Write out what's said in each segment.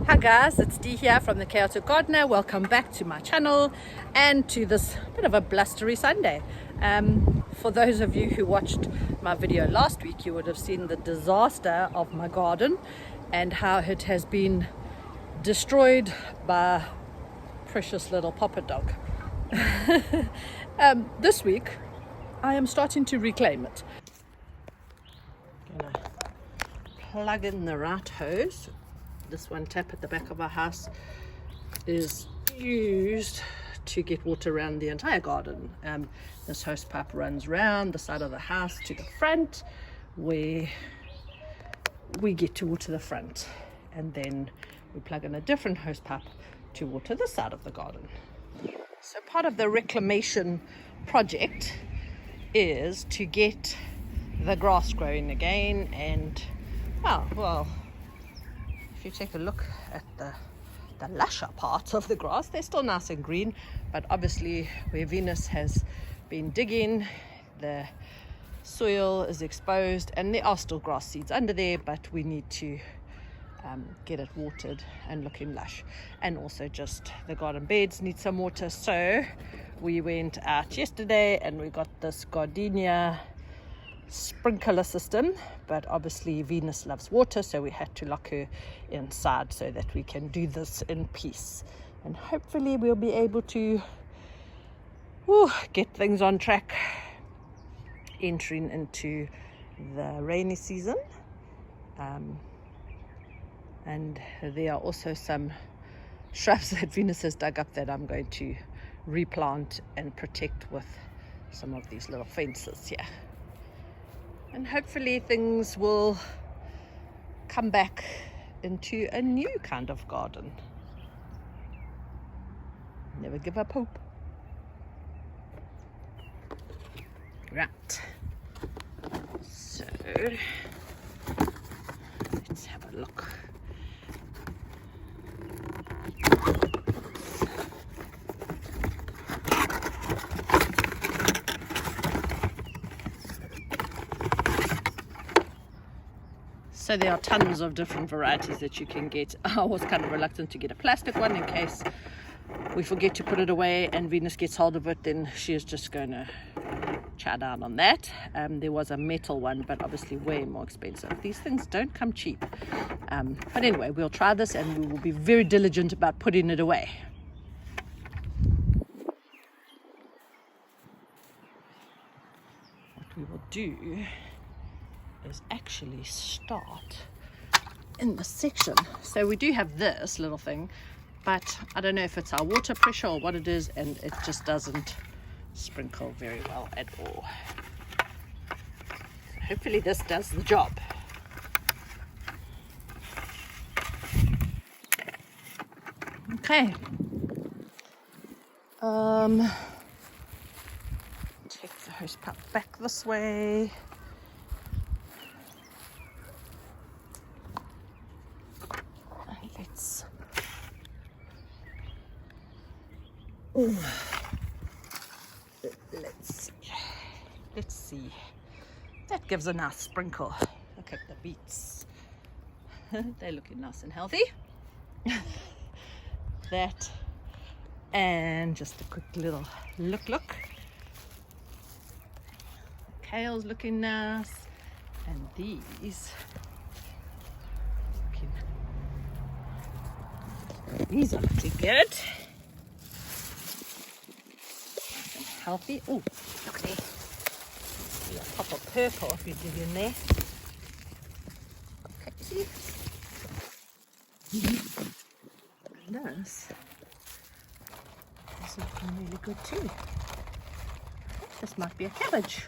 Hi guys, it's Dee here from the Chaotic Gardener. Welcome back to my channel and to this bit of a blustery Sunday. For those of you who watched my video last week, you would have seen the disaster of my garden and how it has been destroyed by precious little poppet dog. This week I am starting to reclaim it. Gonna plug in the right hose. This one tap at the back of our house is used to get water around the entire garden. This hose pipe runs round the side of the house to the front where we get to water the front, and then we plug in a different hose pipe to water this side of the garden. So part of the reclamation project is to get the grass growing again, and well, if you take a look at the lusher parts of the grass, they're still nice and green, but obviously where Venus has been digging, the soil is exposed and there are still grass seeds under there, but we need to get it watered and looking lush. And also just the garden beds need some water, so we went out yesterday and we got this Gardena sprinkler system, but obviously Venus loves water, so we had to lock her inside so that we can do this in peace, and hopefully we'll be able to get things on track entering into the rainy season. And there are also some shrubs that Venus has dug up that I'm going to replant and protect with some of these little fences here. And hopefully things will come back into a new kind of garden. Never give up hope. Right. So let's have a look. So there are tons of different varieties that you can get. I was kind of reluctant to get a plastic one in case we forget to put it away and Venus gets hold of it, then she is just going to chow down on that. There was a metal one, but obviously way more expensive. These things don't come cheap. But anyway, we'll try this and we will be very diligent about putting it away. What we will do is actually start in the section. So we do have this little thing, but I don't know if it's our water pressure or what it is, and it just doesn't sprinkle very well at all. So hopefully this does the job. Okay. Take the hose pipe back this way. Let's see. That gives a nice sprinkle. Look at the beets. They're looking nice and healthy. That, and just a quick little look. Kale's looking nice, and these are looking good. Healthy. Oh, look there. See a pop of purple if you dig in there. Okay, see? Nice. This is looking really good too. This might be a cabbage.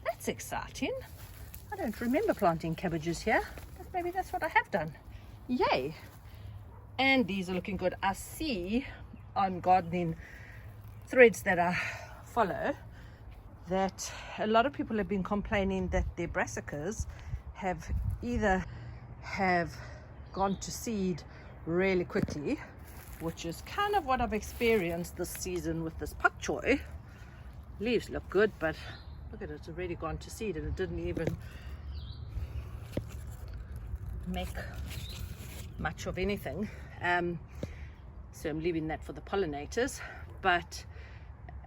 That's exciting. I don't remember planting cabbages here, but maybe that's what I have done. Yay! And these are looking good. I see on gardening threads that I follow that a lot of people have been complaining that their brassicas have either gone to seed really quickly, which is kind of what I've experienced this season with this pak choi. Leaves look good, but look at it, it's already gone to seed and it didn't even make much of anything. So I'm leaving that for the pollinators. But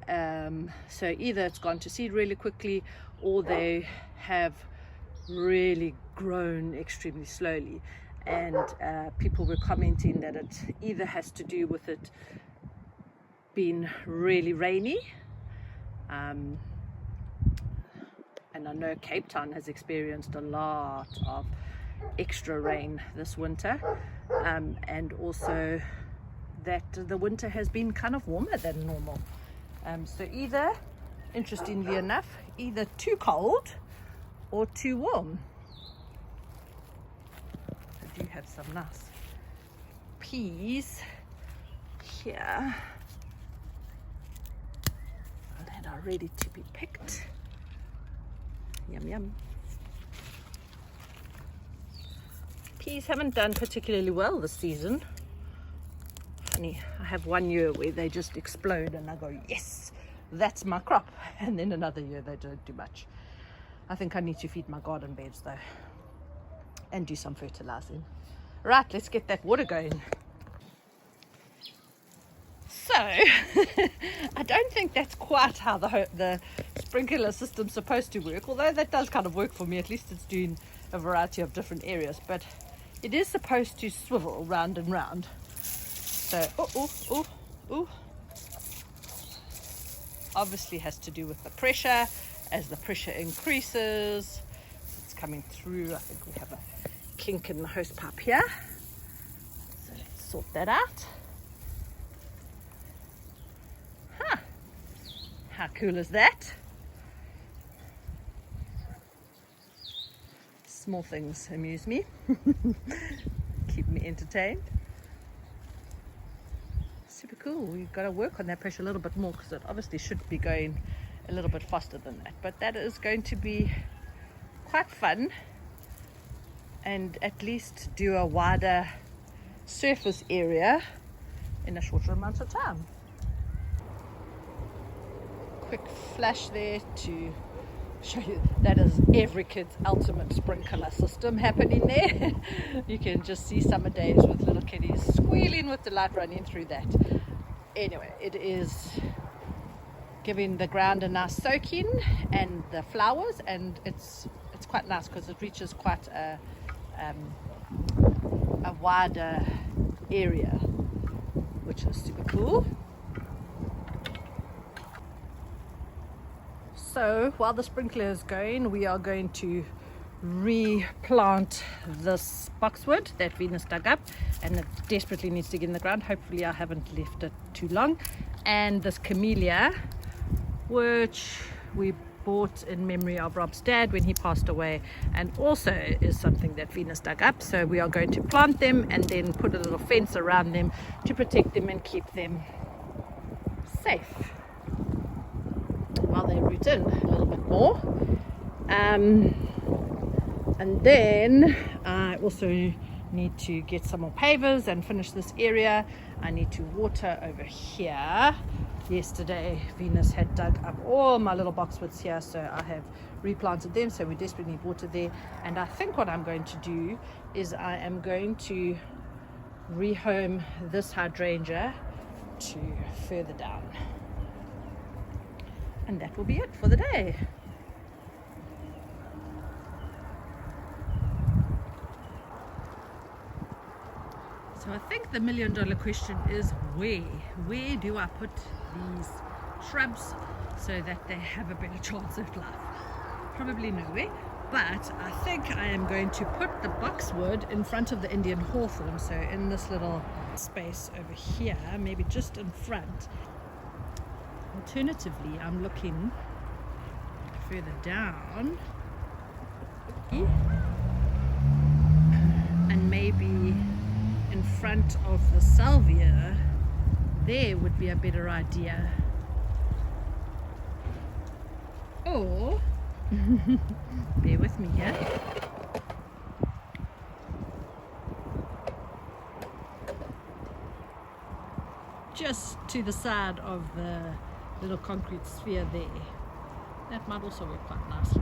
so either it's gone to seed really quickly, or they have really grown extremely slowly. And people were commenting that it either has to do with it being really rainy, and I know Cape Town has experienced a lot of extra rain this winter, and also that the winter has been kind of warmer than normal. So either, interestingly enough, either too cold or too warm. I do have some nice peas here that are ready to be picked. Yum yum. Peas haven't done particularly well this season. Funny, I have one year where they just explode and I go, yes, that's my crop. And then another year they don't do much. I think I need to feed my garden beds though, and do some fertilizing. Right, let's get that water going. So, I don't think that's quite how the sprinkler system's supposed to work, although that does kind of work for me. At least it's doing a variety of different areas, but it is supposed to swivel round and round. So, obviously has to do with the pressure. As the pressure increases, it's coming through. I think we have a kink in the hose pipe here. So let's sort that out. Huh. How cool is that? Small things amuse me. Keep me entertained. Super cool. We've got to work on that pressure a little bit more, because it obviously should be going a little bit faster than that, but that is going to be quite fun, and at least do a wider surface area in a shorter amount of time. Quick flash there to show you that is every kid's ultimate sprinkler system happening there. You can just see summer days with little kiddies squealing with delight running through that. Anyway, it is giving the ground a nice soaking and the flowers, and it's quite nice because it reaches quite a wider area, which is super cool. So while the sprinkler is going, we are going to replant this boxwood that Venus dug up, and it desperately needs to get in the ground. Hopefully I haven't left it too long. And this camellia, which we bought in memory of Rob's dad when he passed away, and also is something that Venus dug up. So we are going to plant them and then put a little fence around them to protect them and keep them safe while they root in a little bit more. And then I also need to get some more pavers and finish this area. I need to water over here. Yesterday Venus had dug up all my little boxwoods here, so I have replanted them, so we desperately need water there. And I think what I'm going to do is I am going to rehome this hydrangea to further down, and that will be it for the day. So I think the $1,000,000 question is, where do I put these shrubs so that they have a better chance at life? Probably nowhere, but I think I am going to put the boxwood in front of the Indian hawthorn, so in this little space over here, maybe just in front. Alternatively, I'm looking further down, and maybe in front of the salvia there would be a better idea. Or bear with me here, just to the side of the little concrete sphere there. That might also work quite nicely.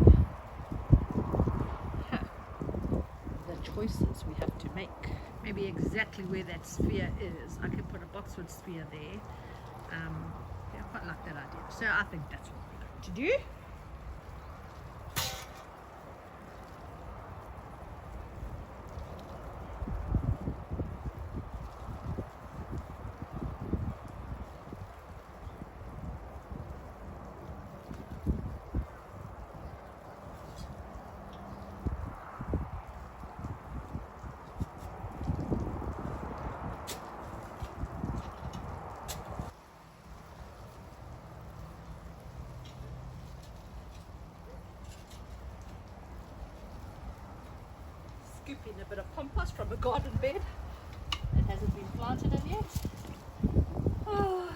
The choices we have to make. Maybe exactly where that sphere is. I could put a boxwood sphere there. Yeah, I quite like that idea. So I think that's what we're going to do. Scooping a bit of compost from a garden bed that hasn't been planted in yet. Oh.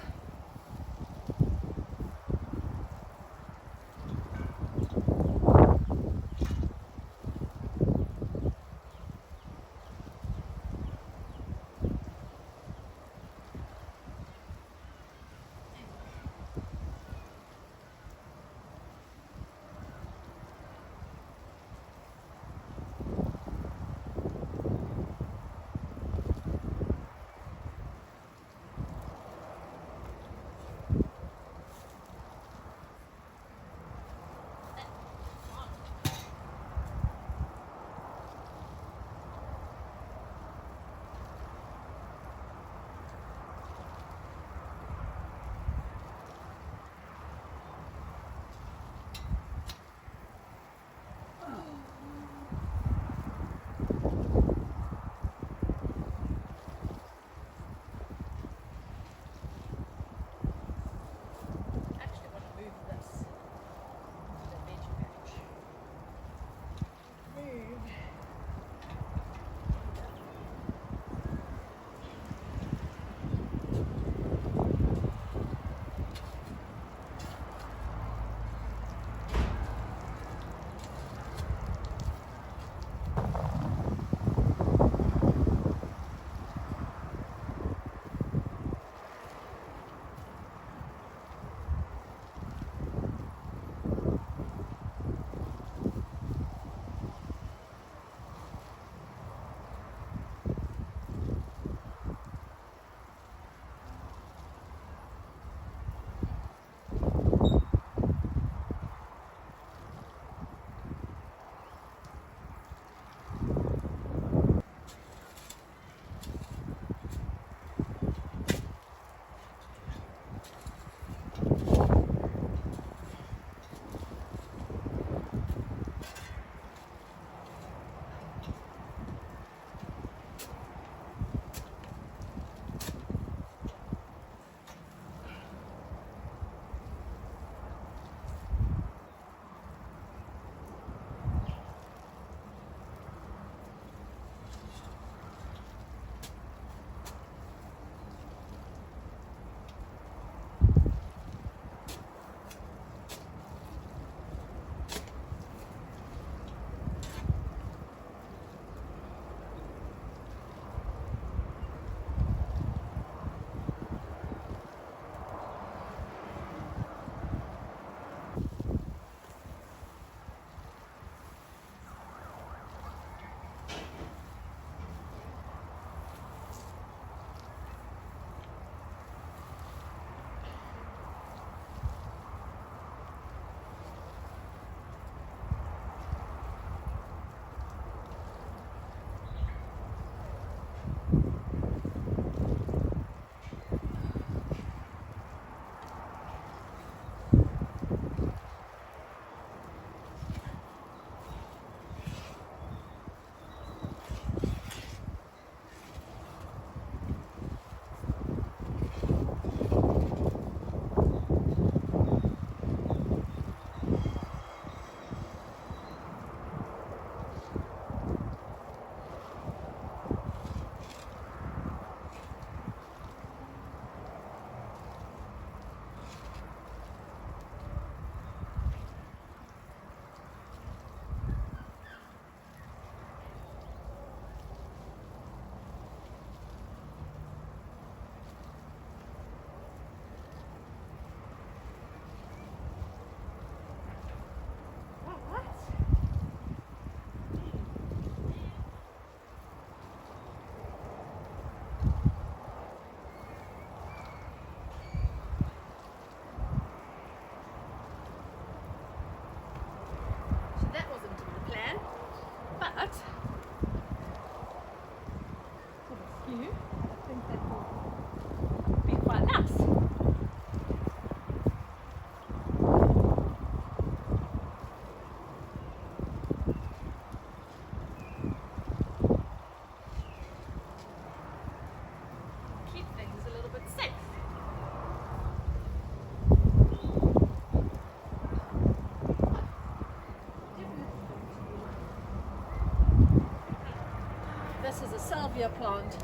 salvia plant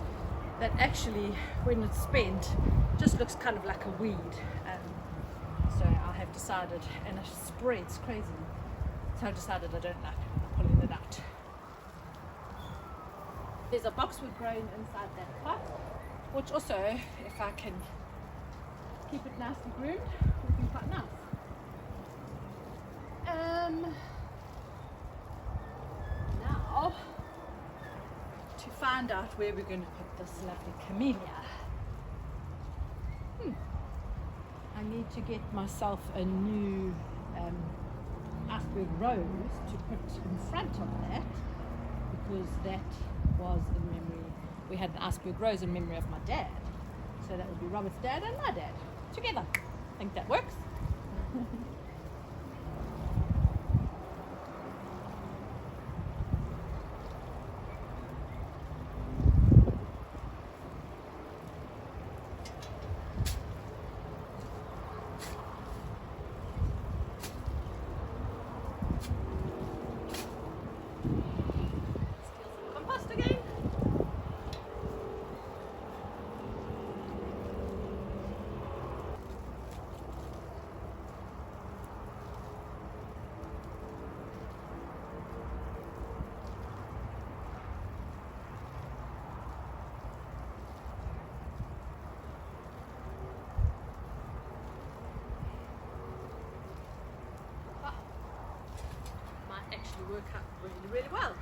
that actually, when it's spent, just looks kind of like a weed. So I have decided, and it spreads crazy, so I've decided I don't like pulling it out. There's a boxwood growing inside that pot, which also, if I can keep it nicely groomed, will be quite nice. Now, to find out where we're going to put this lovely camellia, I need to get myself a new iceberg rose to put in front of that, because that was in memory, we had an iceberg rose in memory of my dad, so that would be Robert's dad and my dad together. I think that works. Actually work out really well.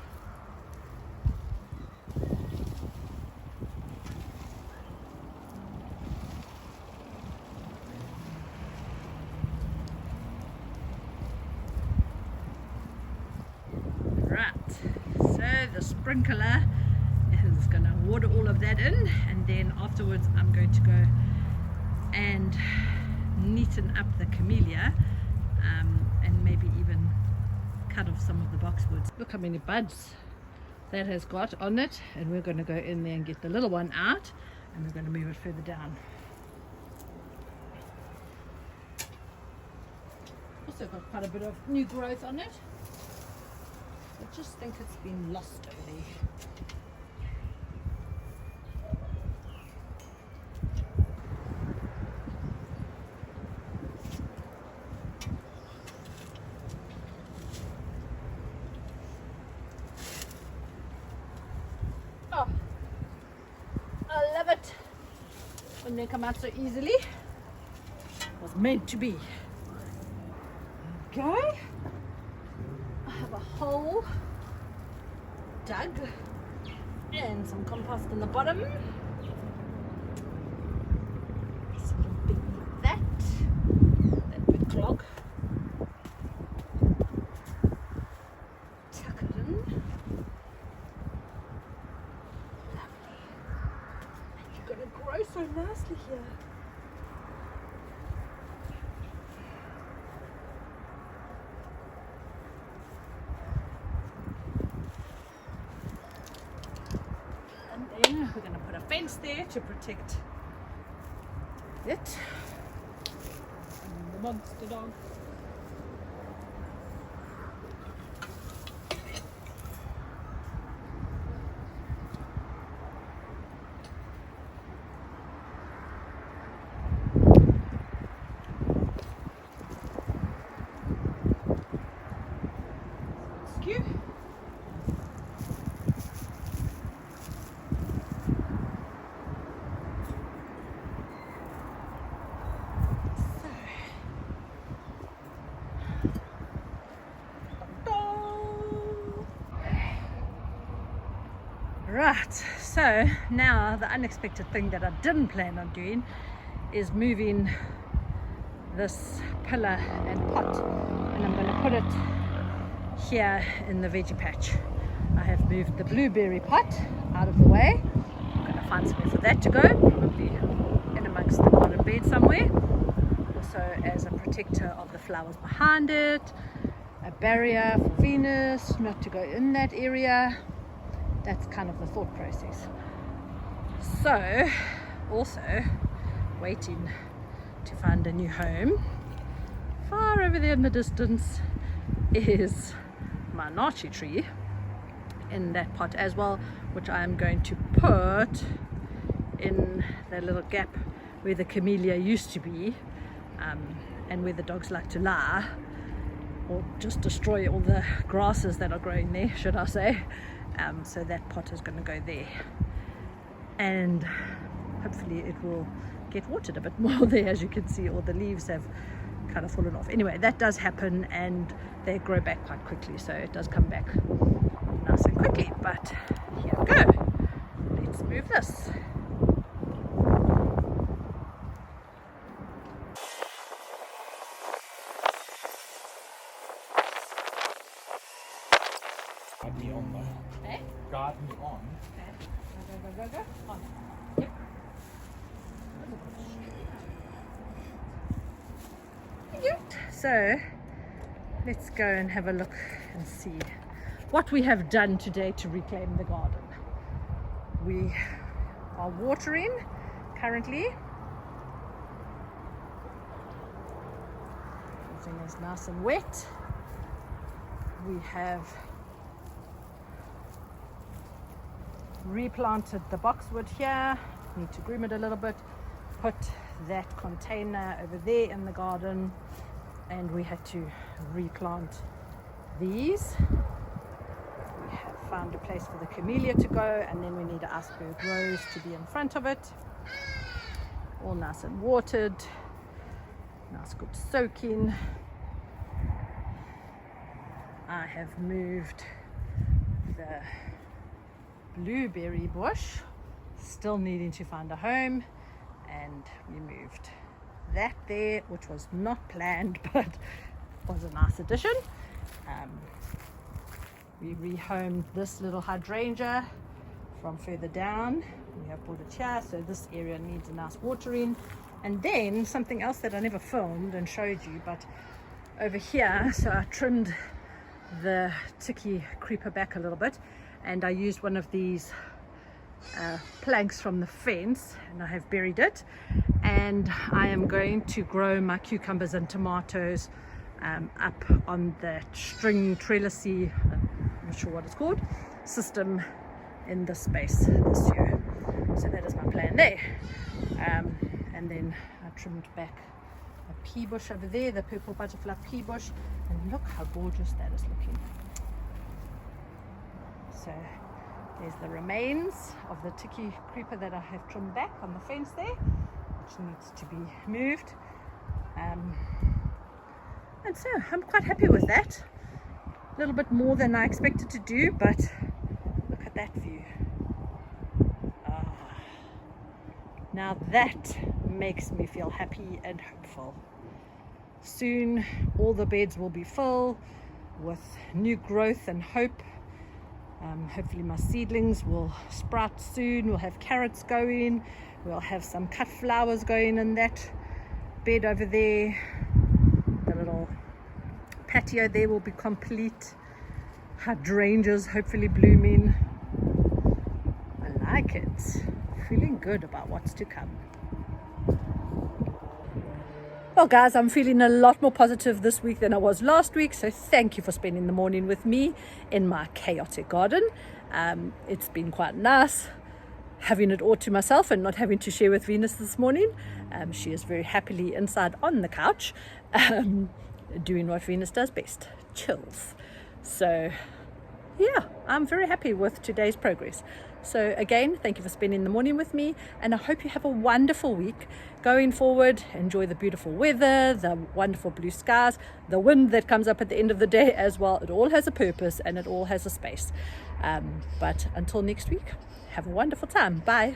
Right, so the sprinkler is going to water all of that in, and then afterwards I'm going to go and neaten up the camellia, and maybe even cut off some of the boxwoods. Look how many buds that has got on it, and we're going to go in there and get the little one out, and we're going to move it further down. Also got quite a bit of new growth on it. I just think it's been lost over there. I love it when they come out so easily. It was meant to be. Okay, I have a hole dug and some compost in the bottom. Something big like that big clog. Tuck it in. Grow so nicely here. And then we're going to put a fence there to protect it and the monster dog. Right, so now the unexpected thing that I didn't plan on doing is moving this pillar and pot, and I'm going to put it here in the veggie patch. I have moved the blueberry pot out of the way. I'm going to find somewhere for that to go, probably in amongst the garden bed somewhere, also as a protector of the flowers behind it, a barrier for Venus not to go in that area. That's kind of the thought process. So, also waiting to find a new home. Far over there in the distance is my nachi tree in that pot as well, which I am going to put in that little gap where the camellia used to be, and where the dogs like to lie, or just destroy all the grasses that are growing there, should I say. So that pot is going to go there, and hopefully it will get watered a bit more there. As you can see, all the leaves have kind of fallen off. Anyway, that does happen, and they grow back quite quickly, so it does come back nice and quickly. But here we go, let's move this. Garden on though. Okay. Garden on. Okay. Go. On. Yep. So let's go and have a look and see what we have done today to reclaim the garden. We are watering currently. Everything is nice and wet. We have replanted the boxwood here. Need to groom it a little bit. Put that container over there in the garden, and we had to replant these. We have found a place for the camellia to go, and then we need an iceberg rose to be in front of it. All nice and watered, nice good soaking. I have moved the blueberry bush, still needing to find a home, and we moved that there, which was not planned but was a nice addition. We rehomed this little hydrangea from further down. We have brought it here, so this area needs a nice watering. And then something else that I never filmed and showed you, but over here, so I trimmed the tiki creeper back a little bit, and I used one of these planks from the fence, and I have buried it, and I am going to grow my cucumbers and tomatoes up on that string trellisy, I'm not sure what it's called, system in this space this year. So that is my plan there. And then I trimmed back a pea bush over there, the purple butterfly pea bush, and look how gorgeous that is looking. So there's the remains of the tiki creeper that I have trimmed back on the fence there, which needs to be moved. And so I'm quite happy with that. A little bit more than I expected to do, but look at that view. Now that makes me feel happy and hopeful. Soon all the beds will be full with new growth and hope. Hopefully my seedlings will sprout soon. We'll have carrots going. We'll have some cut flowers going in that bed over there. The little patio there will be complete. Hydrangeas hopefully blooming. I like it. Feeling good about what's to come. Well guys, I'm feeling a lot more positive this week than I was last week, so thank you for spending the morning with me in my chaotic garden. It's been quite nice having it all to myself and not having to share with Venus this morning. She is very happily inside on the couch, doing what Venus does best, chills. So yeah, I'm very happy with today's progress. So again, thank you for spending the morning with me, and I hope you have a wonderful week going forward. Enjoy the beautiful weather, the wonderful blue skies, the wind that comes up at the end of the day as well. It all has a purpose and it all has a space. But until next week, have a wonderful time. Bye.